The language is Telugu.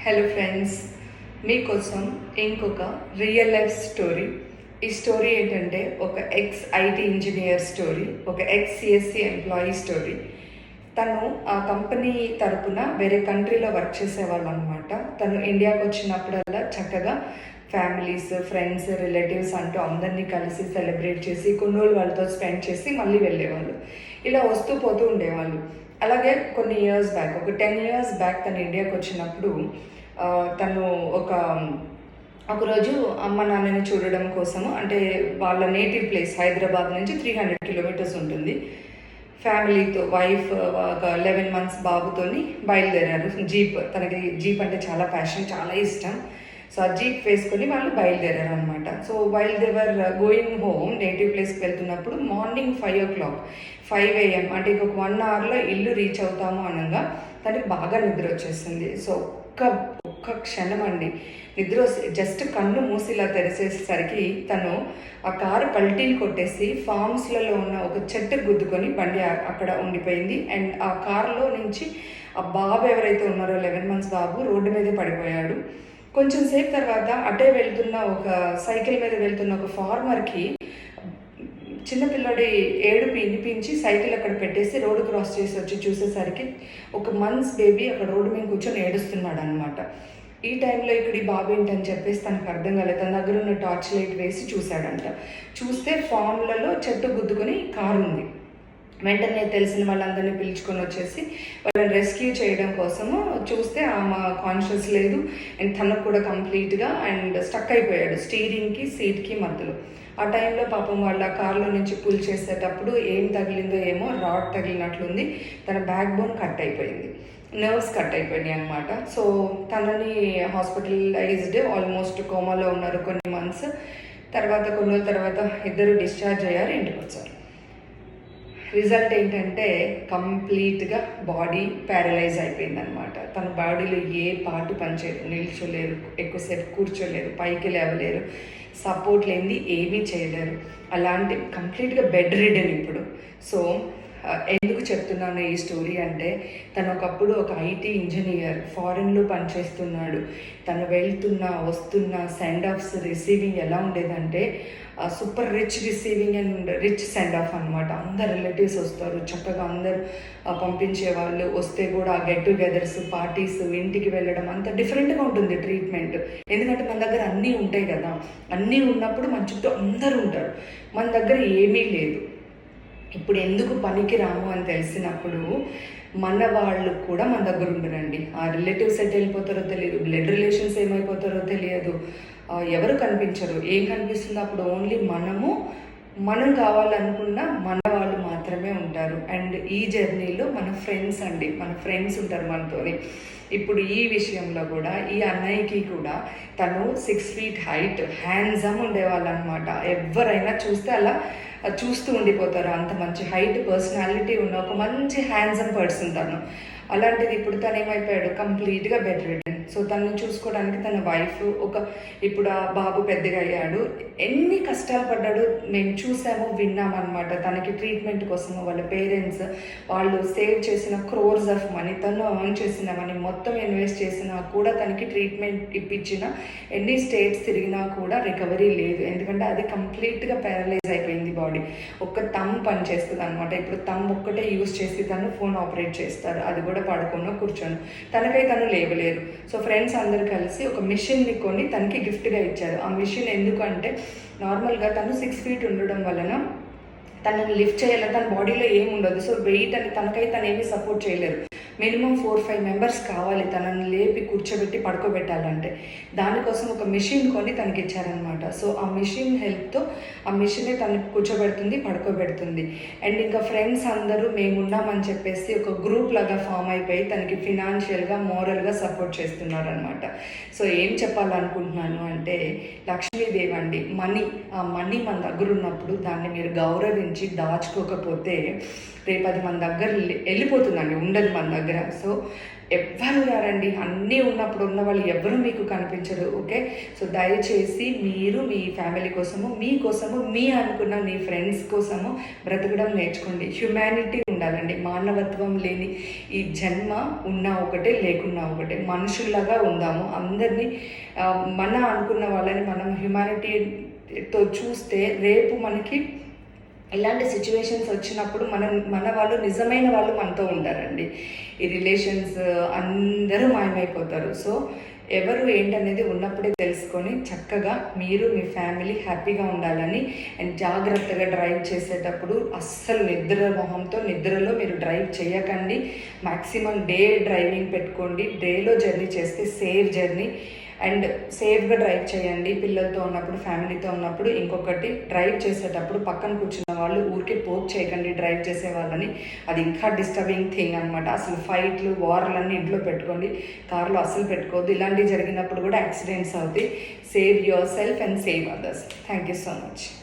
హలో ఫ్రెండ్స్, మీకోసం ఇంకొక రియల్ లైఫ్ స్టోరీ. ఈ స్టోరీ ఏంటంటే ఒక ఎక్స్ ఐటీ ఇంజనీర్ స్టోరీ, ఒక ఎక్స్ సిఎస్సి ఎంప్లాయీ స్టోరీ. తను ఆ కంపెనీ తరపున వేరే కంట్రీలో వర్క్ చేసేవాళ్ళు అనమాట. తను ఇండియాకి వచ్చినప్పుడల్లా చక్కగా ఫ్యామిలీస్, ఫ్రెండ్స్, రిలేటివ్స్ అంటూ అందరినీ కలిసి సెలబ్రేట్ చేసి కొన్ని రోజులు వాళ్ళతో స్పెండ్ చేసి మళ్ళీ వెళ్ళేవాళ్ళు. ఇలా వస్తూ పోతూ ఉండేవాళ్ళు. అలాగే కొన్ని ఇయర్స్ బ్యాక్, ఒక 10 years బ్యాక్ తను ఇండియాకి వచ్చినప్పుడు తను ఒకరోజు అమ్మ నాన్నని చూడడం కోసము, అంటే వాళ్ళ నేటివ్ ప్లేస్ హైదరాబాద్ నుంచి 300 kilometers ఉంటుంది. ఫ్యామిలీతో వైఫ్ ఒక 11 months బాబుతోని బయలుదేరారు. తనకి జీప్ అంటే చాలా ప్యాషన్, చాలా ఇష్టం. సో ఆ జీప్ వేసుకొని వాళ్ళు బయలుదేరారు అనమాట. సో వైల్ దేవర్ గోయింగ్ హోమ్, నేటివ్ ప్లేస్కి వెళ్తున్నప్పుడు మార్నింగ్ 5 AM, అంటే ఇంకొక 1 hourలో ఇల్లు రీచ్ అవుతాము అనగా తనకి బాగా నిద్ర వచ్చేసింది. సో ఒక్క క్షణం అండి, నిద్ర జస్ట్ కన్ను మూసిలా తెరిసేసరికి తను ఆ కారు పల్టీలు కొట్టేసి ఫార్మ్స్లలో ఉన్న ఒక చెట్టు గుద్దుకొని బండి అక్కడ ఉండిపోయింది. అండ్ ఆ కారులో నుంచి ఆ బాబు ఎవరైతే ఉన్నారో 11 months బాబు రోడ్డు మీదే పడిపోయాడు. కొంచెం సేపు తర్వాత అటే వెళ్తున్న ఒక సైకిల్ మీద వెళ్తున్న ఒక ఫార్మర్కి చిన్నపిల్లడి ఏడుపు వినిపించి సైకిల్ అక్కడ పెట్టేసి రోడ్డు క్రాస్ చేసి వచ్చి చూసేసరికి ఒక months బేబీ అక్కడ రోడ్డు మీద కూర్చొని ఏడుస్తున్నాడు అనమాట. ఈ టైంలో ఇక్కడ ఈ బాబు ఏంటని చెప్పేసి తనకు అర్థం కాలేదు. తన దగ్గర ఉన్న టార్చ్ లైట్ వేసి చూశాడంట. చూస్తే ఫామ్లలో చెట్టు గుద్దుకొని కారు ఉంది. వెంటనే తెలిసిన వాళ్ళందరినీ పిలుచుకొని వచ్చేసి వాళ్ళని రెస్క్యూ చేయడం కోసము చూస్తే ఆమె కాన్షియస్ లేదు. అండ్ తనకు కూడా కంప్లీట్గా అండ్ స్టక్ అయిపోయాడు స్టీరింగ్కి సీట్కి మధ్యలో. ఆ టైంలో పాపం వాళ్ళ కార్లో నుంచి పుల్ చేసేటప్పుడు ఏం తగిలిందో ఏమో, రాడ్ తగిలినట్లుంది. తన బ్యాక్ బోన్ కట్ అయిపోయింది, నర్వ్స్ కట్ అయిపోయినాయి అనమాట. సో తనని హాస్పిటలైజ్డ్, ఆల్మోస్ట్ కోమాలో ఉన్నారు కొన్ని మంత్స్. తర్వాత కొన్ని రోజుల తర్వాత ఇద్దరు డిశ్చార్జ్ అయ్యారు, ఇంటికి వచ్చారు. రిజల్ట్ ఏంటంటే కంప్లీట్గా బాడీ ప్యారలైజ్ అయిపోయింది అనమాట. తన బాడీలో ఏ పార్ట్ పనిచేయదు, నిల్చోలేరు, ఎక్కువసేపు కూర్చోలేరు, పైకి లేవలేరు, సపోర్ట్ లేనిది ఏమీ చేయలేరు. అలాంటి కంప్లీట్గా బెడ్ రిడెన్ ఇప్పుడు. సో ఎందుకు చెప్తున్నాను ఈ స్టోరీ అంటే, తను ఒకప్పుడు ఒక ఐటీ ఇంజనీర్, ఫారెన్లో పనిచేస్తున్నాడు. తను వస్తున్న సెండ్ ఆఫ్స్ రిసీవింగ్ ఎలా ఉండేదంటే super rich receiving and rich send off అనమాట. అందరు రిలేటివ్స్ వస్తారు, చక్కగా అందరు పంపించేవాళ్ళు. వస్తే కూడా గెట్ టుగెదర్స్, పార్టీస్, ఇంటికి వెళ్ళడం అంత డిఫరెంట్గా ఉంటుంది ట్రీట్మెంట్. ఎందుకంటే మన దగ్గర అన్నీ ఉంటాయి కదా, అన్నీ ఉన్నప్పుడు మన చుట్టూ అందరూ ఉంటారు. మన దగ్గర ఏమీ లేదు. ఇప్పుడు ఎందుకు పనికి రాము అని తెలిసినప్పుడు మన వాళ్ళు కూడా మన దగ్గర ఉండరండి. ఆ రిలేటివ్స్ ఎట్ వెళ్ళిపోతారో తెలియదు, బ్లడ్ రిలేషన్స్ ఏమైపోతారో తెలియదు, ఎవరు కనిపించరు. ఏం కనిపిస్తుంది అప్పుడు? ఓన్లీ మనం కావాలనుకున్న మన వాళ్ళు మాత్రమే ఉంటారు. అండ్ ఈ జర్నీలో మన ఫ్రెండ్స్ ఉంటారు మనతోని. ఇప్పుడు ఈ విషయంలో కూడా ఈ అన్నయ్యకి కూడా తను 6 feet హైట్, హ్యాండ్సమ్ ఉండేవాళ్ళు అనమాట. ఎవరైనా చూస్తే అలా చూస్తూ ఉండిపోతారు. అంత మంచి హైట్, పర్సనాలిటీ ఉన్న ఒక మంచి హ్యాండ్సమ్ పర్సన్ తను. అలాంటిది ఇప్పుడు తను ఏమైపోయాడు, కంప్లీట్గా బెడ్ రిడెన్. సో తనని చూసుకోవడానికి తన వైఫ్, ఇప్పుడు ఆ బాబు పెద్దగా అయ్యాడు. ఎన్ని కష్టాలు పడ్డాడు మేము చూసాము, విన్నామన్నమాట. తనకి ట్రీట్మెంట్ కోసము వాళ్ళ పేరెంట్స్ వాళ్ళు సేవ్ చేసిన crores of money, తను ఎర్న్ చేసిన మనీ మొత్తం ఇన్వెస్ట్ చేసినా కూడా తనకి ట్రీట్మెంట్ ఇప్పించిన ఎన్ని స్టేట్స్ తిరిగినా కూడా రికవరీ లేదు. ఎందుకంటే అది కంప్లీట్గా ప్యారలైజ్ అయిపోయింది బాడీ. ఒక్క తమ్ పని చేస్తుంది అనమాట. ఇప్పుడు తమ్ ఒక్కటే యూజ్ చేసి తను ఫోన్ ఆపరేట్ చేస్తారు, అది కూడా పడుకున్న కూర్చొని. తనకై తను లేవలేరు. సో ఫ్రెండ్స్ అందరు కలిసి ఒక మిషన్ని కొని తనకి గిఫ్ట్గా ఇచ్చారు. ఆ మిషన్ ఎందుకంటే నార్మల్గా తను 6 feet ఉండడం వలన తనని లిఫ్ట్ చేయాలి, తన బాడీలో ఏమి ఉండదు. సో వెయిట్ అని తనకై తను ఏమీ సపోర్ట్ చేయలేరు. మినిమం 4-5 members కావాలి తనని లేపి కూర్చోబెట్టి పడుకోబెట్టాలంటే. దానికోసం ఒక మిషన్ కొని తనకి ఇచ్చారనమాట. సో ఆ మిషన్ హెల్ప్తో ఆ మిషనే తనకి కూర్చోబెడుతుంది, పడుకోబెడుతుంది. అండ్ ఇంకా ఫ్రెండ్స్ అందరూ మేమున్నామని చెప్పేసి ఒక గ్రూప్ లాగా ఫామ్ అయిపోయి తనకి ఫినాన్షియల్గా, మోరల్గా సపోర్ట్ చేస్తున్నారనమాట. సో ఏం చెప్పాలనుకుంటున్నాను అంటే, లక్ష్మీదేవి అండి, ఆ మనీ మన దగ్గర ఉన్నప్పుడు దాన్ని మీరు గౌరవించి దాచుకోకపోతే రేపు అది మన దగ్గర వెళ్ళిపోతుందండి, ఉండదు మన దగ్గర. సో ఎవ్వరు రారండి. అన్నీ ఉన్నప్పుడు ఉన్న వాళ్ళు ఎవరు మీకు కనిపించరు. ఓకే, సో దయచేసి మీరు మీ ఫ్యామిలీ కోసము, మీ కోసము, మీ అనుకున్న మీ ఫ్రెండ్స్ కోసము బ్రతకడం నేర్చుకోండి. హ్యుమానిటీ ఉండాలండి. మానవత్వం లేని ఈ జన్మ ఉన్నా ఒకటే, లేకున్నా ఒకటే. మనుషుల్లాగా ఉందాము. అందరినీ మన అనుకున్న వాళ్ళని మనం హ్యుమానిటీతో చూస్తే రేపు మనకి ఇలాంటి సిచ్యువేషన్స్ వచ్చినప్పుడు మన వాళ్ళు నిజమైన వాళ్ళు మనతో ఉంటారండి. ఈ రిలేషన్స్ అందరూ మాయమైపోతారు. సో ఎవరు ఏంటనేది ఉన్నప్పుడే తెలుసుకొని చక్కగా మీరు మీ ఫ్యామిలీ హ్యాపీగా ఉండాలని. అండ్ జాగ్రత్తగా డ్రైవ్ చేసేటప్పుడు అస్సలు నిద్రలో మీరు డ్రైవ్ చేయకండి. మ్యాక్సిమం డే డ్రైవింగ్ పెట్టుకోండి. డేలో జర్నీ చేస్తే సేఫ్ జర్నీ అండ్ సేఫ్గా డ్రైవ్ చేయండి. పిల్లలతో ఉన్నప్పుడు, ఫ్యామిలీతో ఉన్నప్పుడు. ఇంకొకటి, డ్రైవ్ చేసేటప్పుడు పక్కన కూర్చున్న వాళ్ళు ఊరికే పోక్ చేయకండి డ్రైవ్ చేసే వాళ్ళని. అది ఇంకా డిస్టర్బింగ్ థింగ్ అనమాట. అసలు ఫైట్లు, వార్లన్నీ ఇంట్లో పెట్టుకోండి, కార్లో అస్సలు పెట్టుకోవద్దు. ఇలాంటివి జరిగినప్పుడు కూడా యాక్సిడెంట్స్ అవుతాయి. Save your self and save others. Thank you so much.